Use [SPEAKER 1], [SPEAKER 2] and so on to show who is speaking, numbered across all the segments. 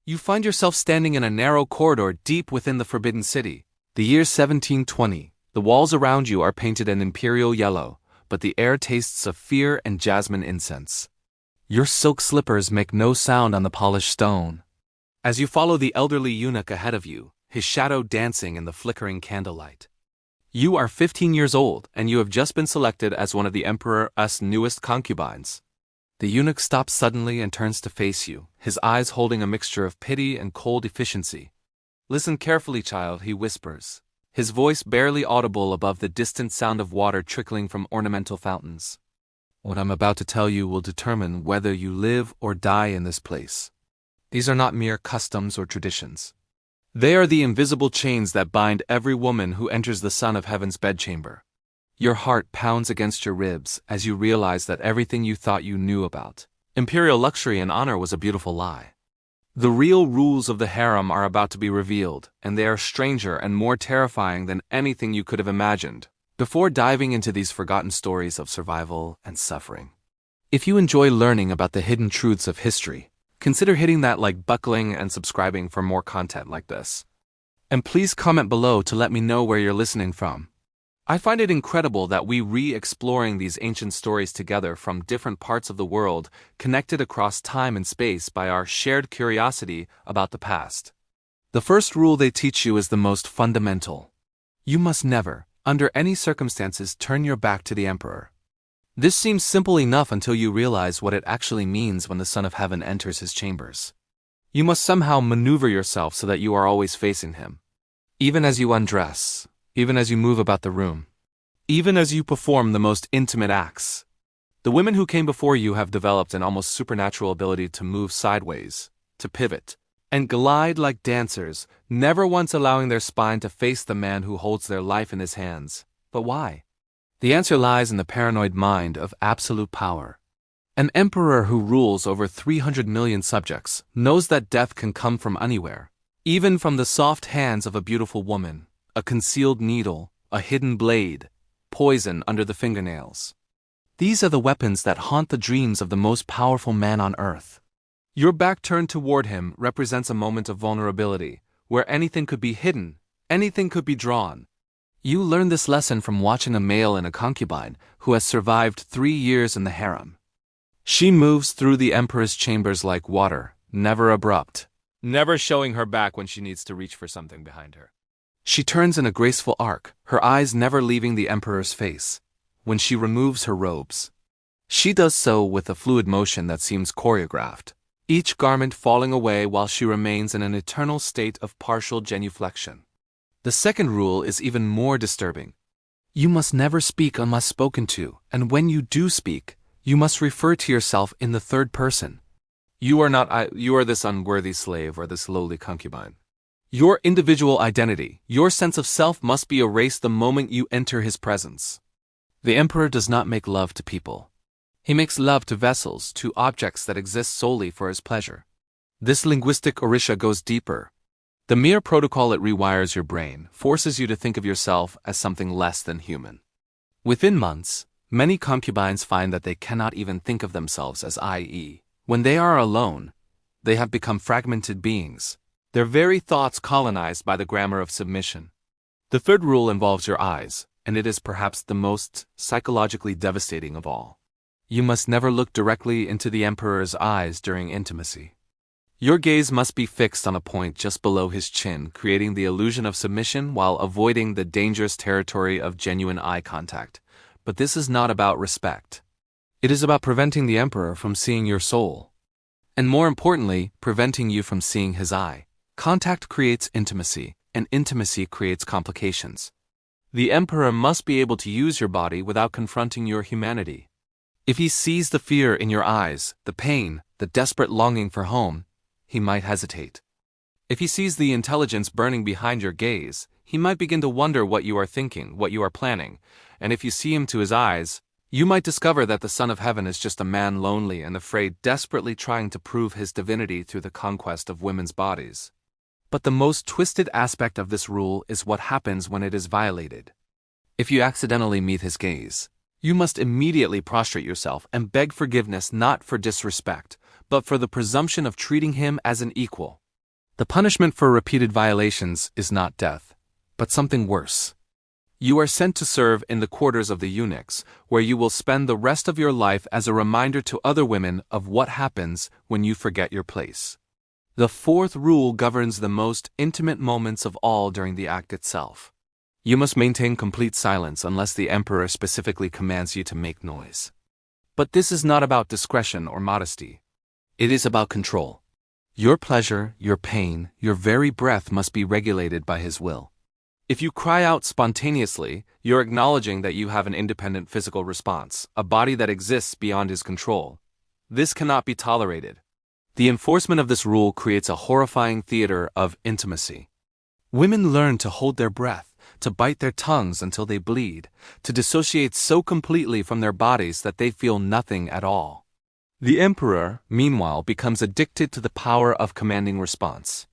[SPEAKER 1] You find yourself standing in a narrow corridor deep within the Forbidden City. The year 1720. The walls around you are painted an imperial yellow, but the air tastes of fear and jasmine incense. Your silk slippers make no sound on the polished stone. As you follow the elderly eunuch ahead of you, his shadow dancing in the flickering candlelight. You are 15 years old, and you have just been selected as one of the Emperor's newest concubines. The eunuch stops suddenly and turns to face you, his eyes holding a mixture of pity and cold efficiency. "Listen carefully, child," he whispers, his voice barely audible above the distant sound of water trickling from ornamental fountains. "What I'm about to tell you will determine whether you live or die in this place. These are not mere customs or traditions. They are the invisible chains that bind every woman who enters the Son of Heaven's bedchamber." Your heart pounds against your ribs as you realize that everything you thought you knew about imperial luxury and honor was a beautiful lie. The real rules of the harem are about to be revealed, and they are stranger and more terrifying than anything you could have imagined. Before diving into these forgotten stories of survival and suffering, if you enjoy learning about the hidden truths of history, consider hitting that like button and subscribing for more content like this. And please comment below to let me know where you're listening from. I find it incredible that we re-exploring these ancient stories together from different parts of the world, connected across time and space by our shared curiosity about the past. The first rule they teach you is the most fundamental. You must never, under any circumstances, turn your back to the Emperor. This seems simple enough until you realize what it actually means when the Son of Heaven enters his chambers. You must somehow maneuver yourself so that you are always facing him. Even as you undress, even as you move about the room, even as you perform the most intimate acts. The women who came before you have developed an almost supernatural ability to move sideways, to pivot, and glide like dancers, never once allowing their spine to face the man who holds their life in his hands. But why? The answer lies in the paranoid mind of absolute power. An emperor who rules over 300 million subjects knows that death can come from anywhere, even from the soft hands of a beautiful woman, a concealed needle, a hidden blade, poison under the fingernails. These are the weapons that haunt the dreams of the most powerful man on earth. Your back turned toward him represents a moment of vulnerability, where anything could be hidden, anything could be drawn. You learn this lesson from watching a male in a concubine who has survived 3 years in the harem. She moves through the emperor's chambers like water, never abrupt, never showing her back when she needs to reach for something behind her. She turns in a graceful arc, her eyes never leaving the emperor's face. When she removes her robes, she does so with a fluid motion that seems choreographed, each garment falling away while she remains in an eternal state of partial genuflection. The second rule is even more disturbing. You must never speak unless spoken to, and when you do speak, you must refer to yourself in the third person. You are not I, you are this unworthy slave or this lowly concubine. Your individual identity, your sense of self must be erased the moment you enter his presence. The emperor does not make love to people. He makes love to vessels, to objects that exist solely for his pleasure. This linguistic orisha goes deeper. The mere protocol it rewires your brain, forces you to think of yourself as something less than human. Within months, many concubines find that they cannot even think of themselves as i.e., when they are alone, they have become fragmented beings, their very thoughts colonized by the grammar of submission. The third rule involves your eyes, and it is perhaps the most psychologically devastating of all. You must never look directly into the emperor's eyes during intimacy. Your gaze must be fixed on a point just below his chin, creating the illusion of submission while avoiding the dangerous territory of genuine eye contact. But this is not about respect. It is about preventing the emperor from seeing your soul. And more importantly, preventing you from seeing his eye. Contact creates intimacy, and intimacy creates complications. The emperor must be able to use your body without confronting your humanity. If he sees the fear in your eyes, the pain, the desperate longing for home, he might hesitate. If he sees the intelligence burning behind your gaze, he might begin to wonder what you are thinking, what you are planning. And if you see him to his eyes, you might discover that the Son of Heaven is just a man lonely and afraid, desperately trying to prove his divinity through the conquest of women's bodies. But the most twisted aspect of this rule is what happens when it is violated. If you accidentally meet his gaze, you must immediately prostrate yourself and beg forgiveness, not for disrespect, but for the presumption of treating him as an equal. The punishment for repeated violations is not death, but something worse. You are sent to serve in the quarters of the eunuchs, where you will spend the rest of your life as a reminder to other women of what happens when you forget your place. The fourth rule governs the most intimate moments of all during the act itself. You must maintain complete silence unless the emperor specifically commands you to make noise. But this is not about discretion or modesty. It is about control. Your pleasure, your pain, your very breath must be regulated by his will. If you cry out spontaneously, you're acknowledging that you have an independent physical response, a body that exists beyond his control. This cannot be tolerated. The enforcement of this rule creates a horrifying theater of intimacy. Women learn to hold their breath, to bite their tongues until they bleed, to dissociate so completely from their bodies that they feel nothing at all. The emperor, meanwhile, becomes addicted to the power of commanding response.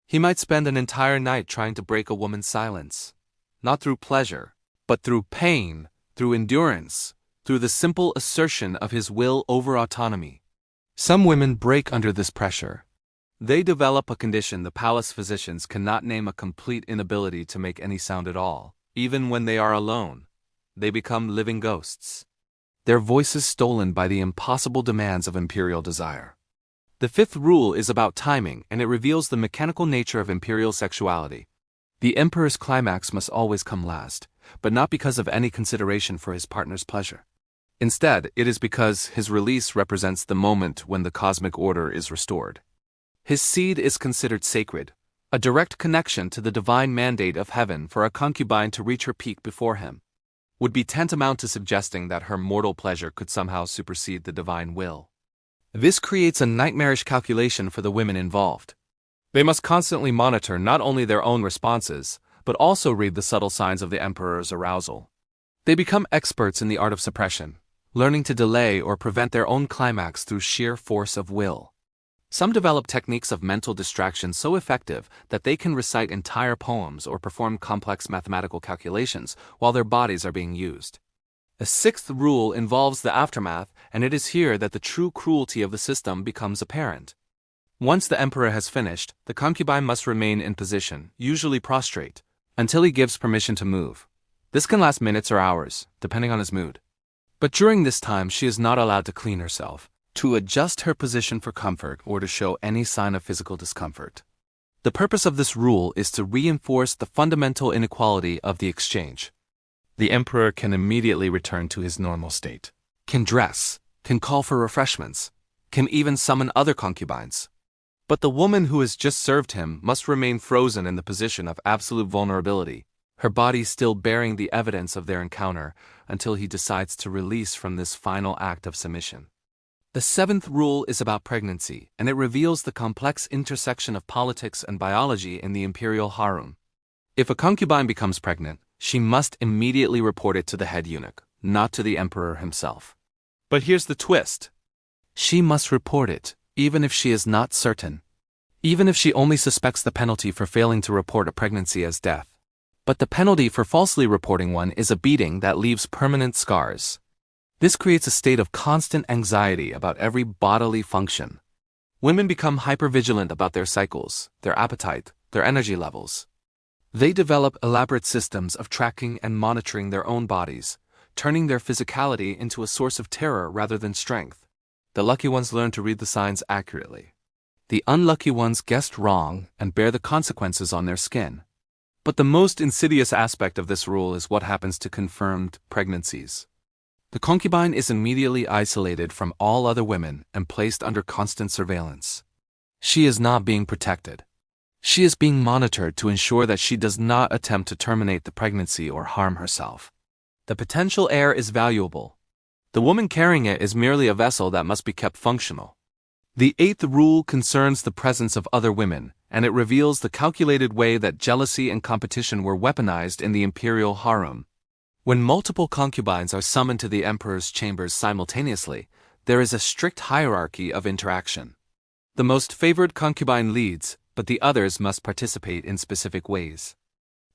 [SPEAKER 1] He might spend an entire night trying to break a woman's silence, not through pleasure, but through pain, through endurance, through the simple assertion of his will over autonomy. Some women break under this pressure. They develop a condition the palace physicians cannot name, a complete inability to make any sound at all. Even when they are alone, they become living ghosts. Their voices stolen by the impossible demands of imperial desire. The fifth rule is about timing, and it reveals the mechanical nature of imperial sexuality. The emperor's climax must always come last, but not because of any consideration for his partner's pleasure. Instead, it is because his release represents the moment when the cosmic order is restored. His seed is considered sacred, a direct connection to the divine mandate of heaven. For a concubine to reach her peak before him would be tantamount to suggesting that her mortal pleasure could somehow supersede the divine will. This creates a nightmarish calculation for the women involved. They must constantly monitor not only their own responses, but also read the subtle signs of the emperor's arousal. They become experts in the art of suppression, learning to delay or prevent their own climax through sheer force of will. Some develop techniques of mental distraction so effective that they can recite entire poems or perform complex mathematical calculations while their bodies are being used. A sixth rule involves the aftermath, and it is here that the true cruelty of the system becomes apparent. Once the emperor has finished, the concubine must remain in position, usually prostrate, until he gives permission to move. This can last minutes or hours, depending on his mood. But during this time, she is not allowed to clean herself, to adjust her position for comfort, or to show any sign of physical discomfort. The purpose of this rule is to reinforce the fundamental inequality of the exchange. The emperor can immediately return to his normal state, can dress, can call for refreshments, can even summon other concubines. But the woman who has just served him must remain frozen in the position of absolute vulnerability, her body still bearing the evidence of their encounter, until he decides to release from this final act of submission. The seventh rule is about pregnancy, and it reveals the complex intersection of politics and biology in the Imperial Harem. If a concubine becomes pregnant, she must immediately report it to the head eunuch, not to the emperor himself. But here's the twist. She must report it, even if she is not certain. Even if she only suspects the penalty for failing to report a pregnancy as death. But the penalty for falsely reporting one is a beating that leaves permanent scars. This creates a state of constant anxiety about every bodily function. Women become hypervigilant about their cycles, their appetite, their energy levels. They develop elaborate systems of tracking and monitoring their own bodies, turning their physicality into a source of terror rather than strength. The lucky ones learn to read the signs accurately. The unlucky ones guessed wrong and bear the consequences on their skin. But the most insidious aspect of this rule is what happens to confirmed pregnancies. The concubine is immediately isolated from all other women and placed under constant surveillance. She is not being protected. She is being monitored to ensure that she does not attempt to terminate the pregnancy or harm herself. The potential heir is valuable. The woman carrying it is merely a vessel that must be kept functional. The eighth rule concerns the presence of other women, and it reveals the calculated way that jealousy and competition were weaponized in the Imperial Harem. When multiple concubines are summoned to the emperor's chambers simultaneously, there is a strict hierarchy of interaction. The most favored concubine leads, but the others must participate in specific ways.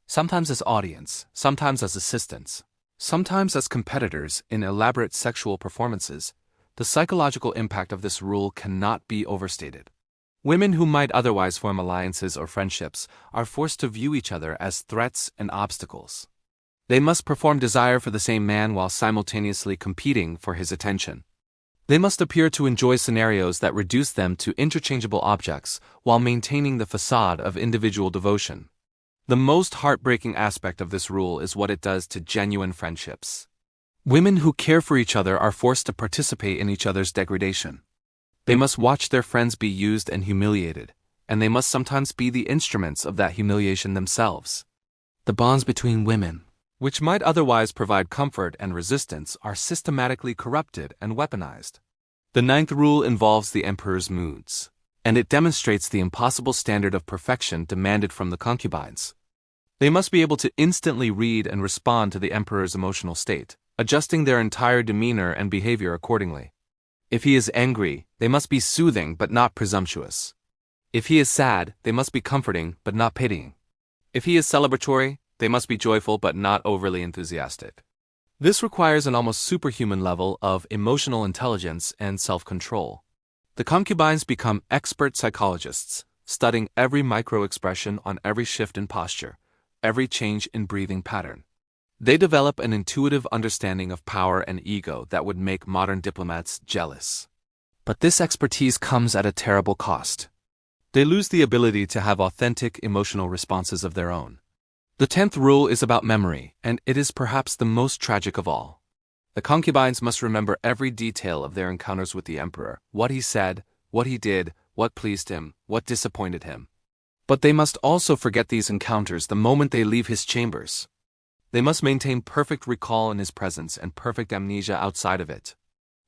[SPEAKER 1] Sometimes as audience, sometimes as assistants, sometimes as competitors in elaborate sexual performances. The psychological impact of this rule cannot be overstated. Women who might otherwise form alliances or friendships are forced to view each other as threats and obstacles. They must perform desire for the same man while simultaneously competing for his attention. They must appear to enjoy scenarios that reduce them to interchangeable objects while maintaining the facade of individual devotion. The most heartbreaking aspect of this rule is what it does to genuine friendships. Women who care for each other are forced to participate in each other's degradation. They must watch their friends be used and humiliated, and they must sometimes be the instruments of that humiliation themselves. The bonds between women, which might otherwise provide comfort and resistance, are systematically corrupted and weaponized. The 9th rule involves the emperor's moods, and it demonstrates the impossible standard of perfection demanded from the concubines. They must be able to instantly read and respond to the emperor's emotional state, adjusting their entire demeanor and behavior accordingly. If he is angry, they must be soothing but not presumptuous. If he is sad, they must be comforting but not pitying. If he is celebratory, they must be joyful but not overly enthusiastic. This requires an almost superhuman level of emotional intelligence and self-control. The concubines become expert psychologists, studying every micro-expression on every shift in posture, every change in breathing pattern. They develop an intuitive understanding of power and ego that would make modern diplomats jealous. But this expertise comes at a terrible cost. They lose the ability to have authentic emotional responses of their own. The 10th rule is about memory, and it is perhaps the most tragic of all. The concubines must remember every detail of their encounters with the emperor, what he said, what he did, what pleased him, what disappointed him. But they must also forget these encounters the moment they leave his chambers. They must maintain perfect recall in his presence and perfect amnesia outside of it.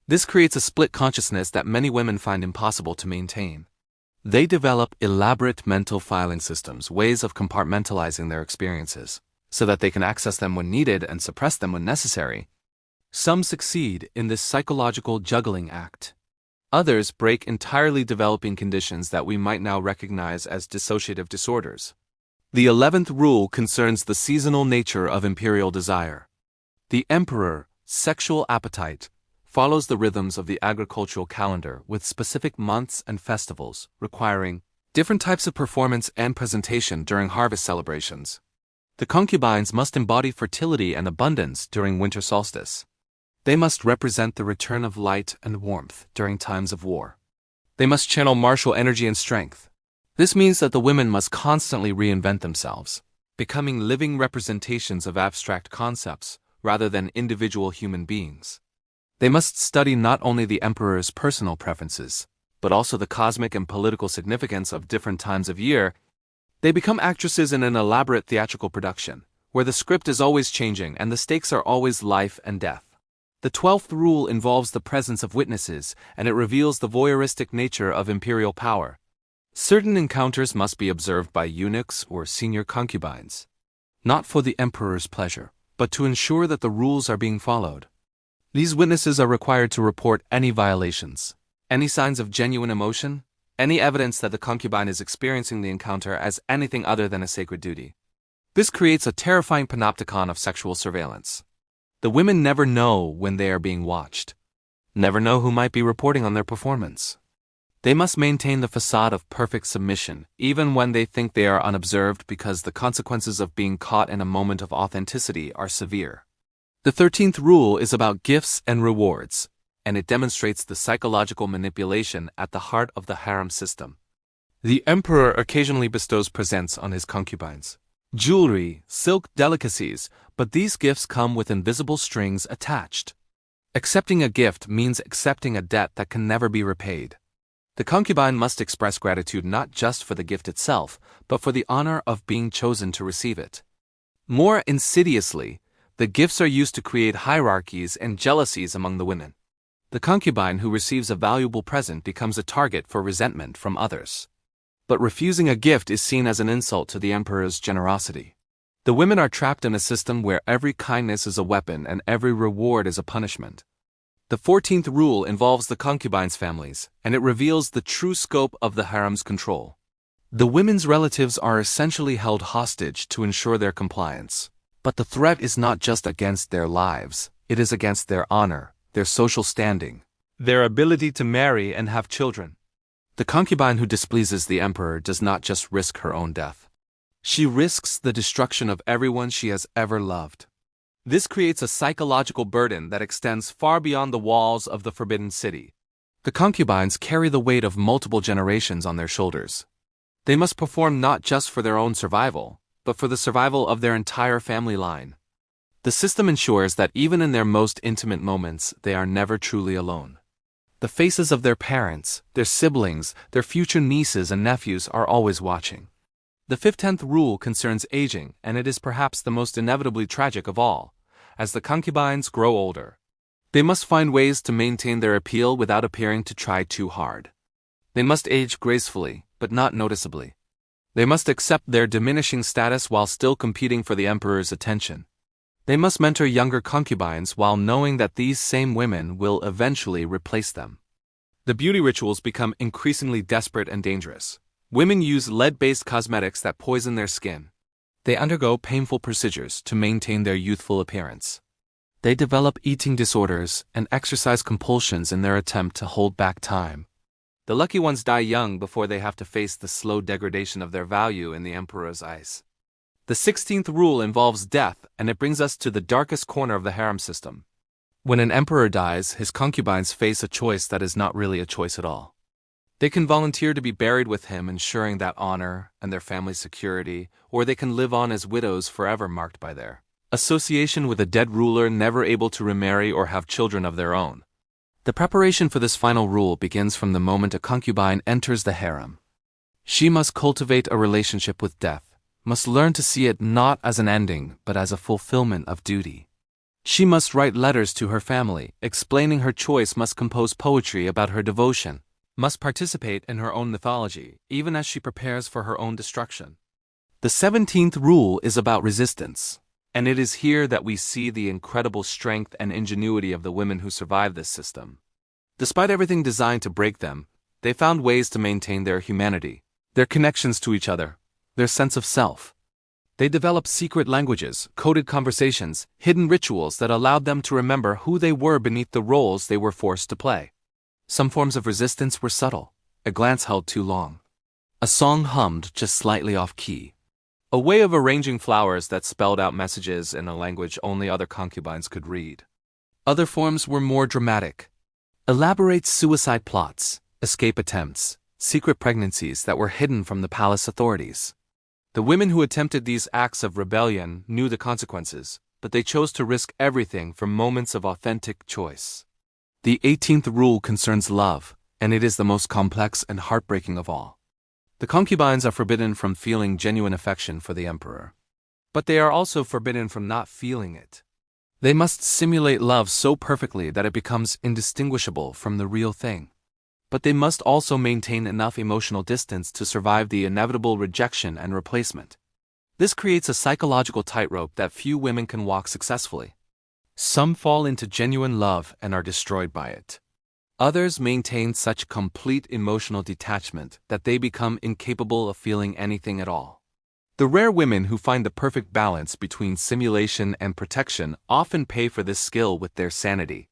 [SPEAKER 1] This creates a split consciousness that many women find impossible to maintain. They develop elaborate mental filing systems, ways of compartmentalizing their experiences, so that they can access them when needed and suppress them when necessary. Some succeed in this psychological juggling act. Others break entirely developing conditions that we might now recognize as dissociative disorders. The 11th rule concerns the seasonal nature of imperial desire. The emperor's sexual appetite follows the rhythms of the agricultural calendar with specific months and festivals requiring different types of performance and presentation during harvest celebrations. The concubines must embody fertility and abundance during winter solstice. They must represent the return of light and warmth during times of war. They must channel martial energy and strength. This means that the women must constantly reinvent themselves, becoming living representations of abstract concepts rather than individual human beings. They must study not only the emperor's personal preferences, but also the cosmic and political significance of different times of year. They become actresses in an elaborate theatrical production, where the script is always changing and the stakes are always life and death. The 12th rule involves the presence of witnesses, and it reveals the voyeuristic nature of imperial power. Certain encounters must be observed by eunuchs or senior concubines, not for the emperor's pleasure, but to ensure that the rules are being followed. These witnesses are required to report any violations, any signs of genuine emotion, any evidence that the concubine is experiencing the encounter as anything other than a sacred duty. This creates a terrifying panopticon of sexual surveillance. The women never know when they are being watched, never know who might be reporting on their performance. They must maintain the facade of perfect submission, even when they think they are unobserved, because the consequences of being caught in a moment of authenticity are severe. The 13th rule is about gifts and rewards, and it demonstrates the psychological manipulation at the heart of the harem system. The emperor occasionally bestows presents on his concubines, jewelry, silk delicacies, but these gifts come with invisible strings attached. Accepting a gift means accepting a debt that can never be repaid. The concubine must express gratitude not just for the gift itself, but for the honor of being chosen to receive it. More insidiously, the gifts are used to create hierarchies and jealousies among the women. The concubine who receives a valuable present becomes a target for resentment from others. But refusing a gift is seen as an insult to the emperor's generosity. The women are trapped in a system where every kindness is a weapon and every reward is a punishment. The 14th rule involves the concubines' families, and it reveals the true scope of the harem's control. The women's relatives are essentially held hostage to ensure their compliance. But the threat is not just against their lives, it is against their honor, their social standing, their ability to marry and have children. The concubine who displeases the emperor does not just risk her own death. She risks the destruction of everyone she has ever loved. This creates a psychological burden that extends far beyond the walls of the Forbidden City. The concubines carry the weight of multiple generations on their shoulders. They must perform not just for their own survival, but for the survival of their entire family line. The system ensures that even in their most intimate moments, they are never truly alone. The faces of their parents, their siblings, their future nieces and nephews are always watching. The 15th rule concerns aging, and it is perhaps the most inevitably tragic of all. As the concubines grow older, they must find ways to maintain their appeal without appearing to try too hard. They must age gracefully, but not noticeably. They must accept their diminishing status while still competing for the emperor's attention. They must mentor younger concubines while knowing that these same women will eventually replace them. The beauty rituals become increasingly desperate and dangerous. Women use lead-based cosmetics that poison their skin. They undergo painful procedures to maintain their youthful appearance. They develop eating disorders and exercise compulsions in their attempt to hold back time. The lucky ones die young before they have to face the slow degradation of their value in the emperor's eyes. The 16th rule involves death, and it brings us to the darkest corner of the harem system. When an emperor dies, his concubines face a choice that is not really a choice at all. They can volunteer to be buried with him, ensuring that honor and their family's security, or they can live on as widows forever marked by their association with a dead ruler never able to remarry or have children of their own. The preparation for this final rule begins from the moment a concubine enters the harem. She must cultivate a relationship with death, must learn to see it not as an ending but as a fulfillment of duty. She must write letters to her family, explaining her choice, must compose poetry about her devotion, must participate in her own mythology, even as she prepares for her own destruction. The 17th rule is about resistance, and it is here that we see the incredible strength and ingenuity of the women who survive this system. Despite everything designed to break them, they found ways to maintain their humanity, their connections to each other, their sense of self. They developed secret languages, coded conversations, hidden rituals that allowed them to remember who they were beneath the roles they were forced to play. Some forms of resistance were subtle, a glance held too long, a song hummed just slightly off key, a way of arranging flowers that spelled out messages in a language only other concubines could read. Other forms were more dramatic. Elaborate suicide plots, escape attempts, secret pregnancies that were hidden from the palace authorities. The women who attempted these acts of rebellion knew the consequences, but they chose to risk everything for moments of authentic choice. The 18th rule concerns love, and it is the most complex and heartbreaking of all. The concubines are forbidden from feeling genuine affection for the emperor, but they are also forbidden from not feeling it. They must simulate love so perfectly that it becomes indistinguishable from the real thing. But they must also maintain enough emotional distance to survive the inevitable rejection and replacement. This creates a psychological tightrope that few women can walk successfully. Some fall into genuine love and are destroyed by it. Others maintain such complete emotional detachment that they become incapable of feeling anything at all. The rare women who find the perfect balance between simulation and protection often pay for this skill with their sanity,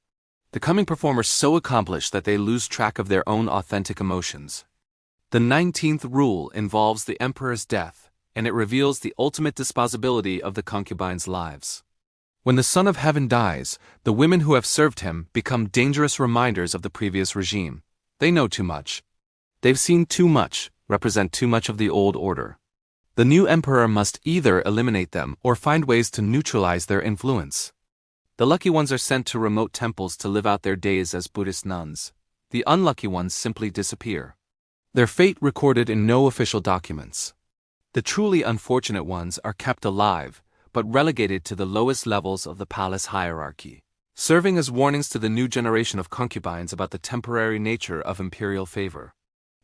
[SPEAKER 1] becoming performers so accomplished that they lose track of their own authentic emotions. The 19th rule involves the emperor's death, and it reveals the ultimate disposability of the concubines' lives. When the son of heaven dies, the women who have served him become dangerous reminders of the previous regime. They know too much. They've seen too much, represent too much of the old order. The new emperor must either eliminate them or find ways to neutralize their influence. The lucky ones are sent to remote temples to live out their days as Buddhist nuns. The unlucky ones simply disappear, their fate recorded in no official documents. The truly unfortunate ones are kept alive, but relegated to the lowest levels of the palace hierarchy, serving as warnings to the new generation of concubines about the temporary nature of imperial favor.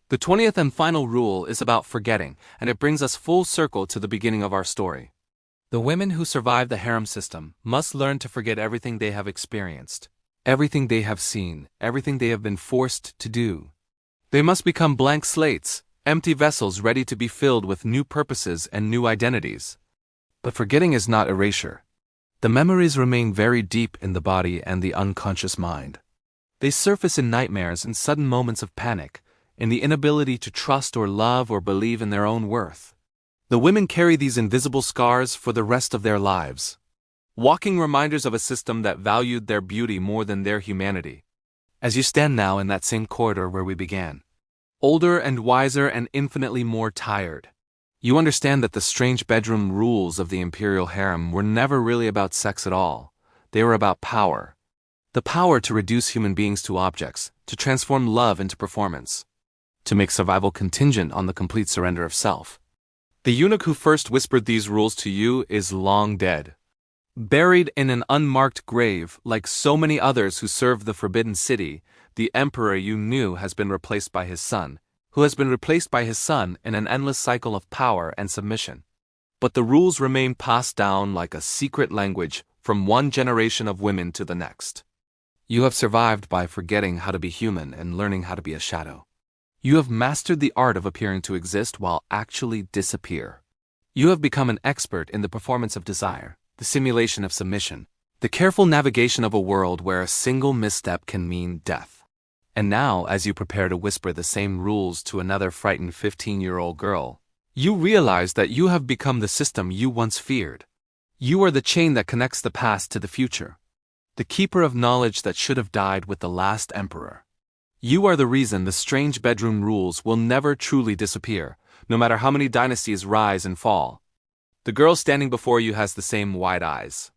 [SPEAKER 1] The 20th and final rule is about forgetting, and it brings us full circle to the beginning of our story. The women who survive the harem system must learn to forget everything they have experienced, everything they have seen, everything they have been forced to do. They must become blank slates, empty vessels ready to be filled with new purposes and new identities. But forgetting is not erasure. The memories remain very deep in the body and the unconscious mind. They surface in nightmares and sudden moments of panic, in the inability to trust or love or believe in their own worth. The women carry these invisible scars for the rest of their lives, walking reminders of a system that valued their beauty more than their humanity. As you stand now in that same corridor where we began, older and wiser and infinitely more tired, you understand that the strange bedroom rules of the Imperial Harem were never really about sex at all. They were about power. The power to reduce human beings to objects, to transform love into performance, to make survival contingent on the complete surrender of self. The eunuch who first whispered these rules to you is long dead, buried in an unmarked grave like so many others who served the Forbidden City. The emperor you knew has been replaced by his son, who has been replaced by his son in an endless cycle of power and submission. But the rules remain passed down like a secret language from one generation of women to the next. You have survived by forgetting how to be human and learning how to be a shadow. You have mastered the art of appearing to exist while actually disappear. You have become an expert in the performance of desire, the simulation of submission, the careful navigation of a world where a single misstep can mean death. And now, as you prepare to whisper the same rules to another frightened 15-year-old girl, you realize that you have become the system you once feared. You are the chain that connects the past to the future, the keeper of knowledge that should have died with the last emperor. You are the reason the strange bedroom rules will never truly disappear, no matter how many dynasties rise and fall. The girl standing before you has the same wide eyes.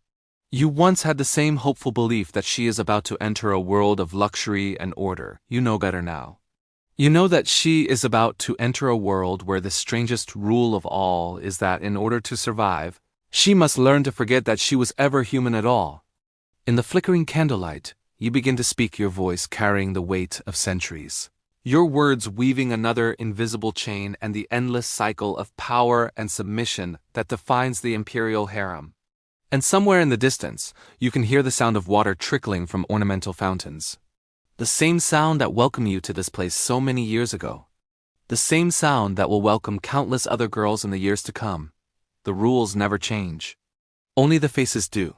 [SPEAKER 1] You once had the same hopeful belief that she is about to enter a world of luxury and order. You know better now. You know that she is about to enter a world where the strangest rule of all is that in order to survive, she must learn to forget that she was ever human at all. In the flickering candlelight, you begin to speak, your voice carrying the weight of centuries, your words weaving another invisible chain and the endless cycle of power and submission that defines the Imperial Harem. And somewhere in the distance, you can hear the sound of water trickling from ornamental fountains. The same sound that welcomed you to this place so many years ago. The same sound that will welcome countless other girls in the years to come. The rules never change. Only the faces do.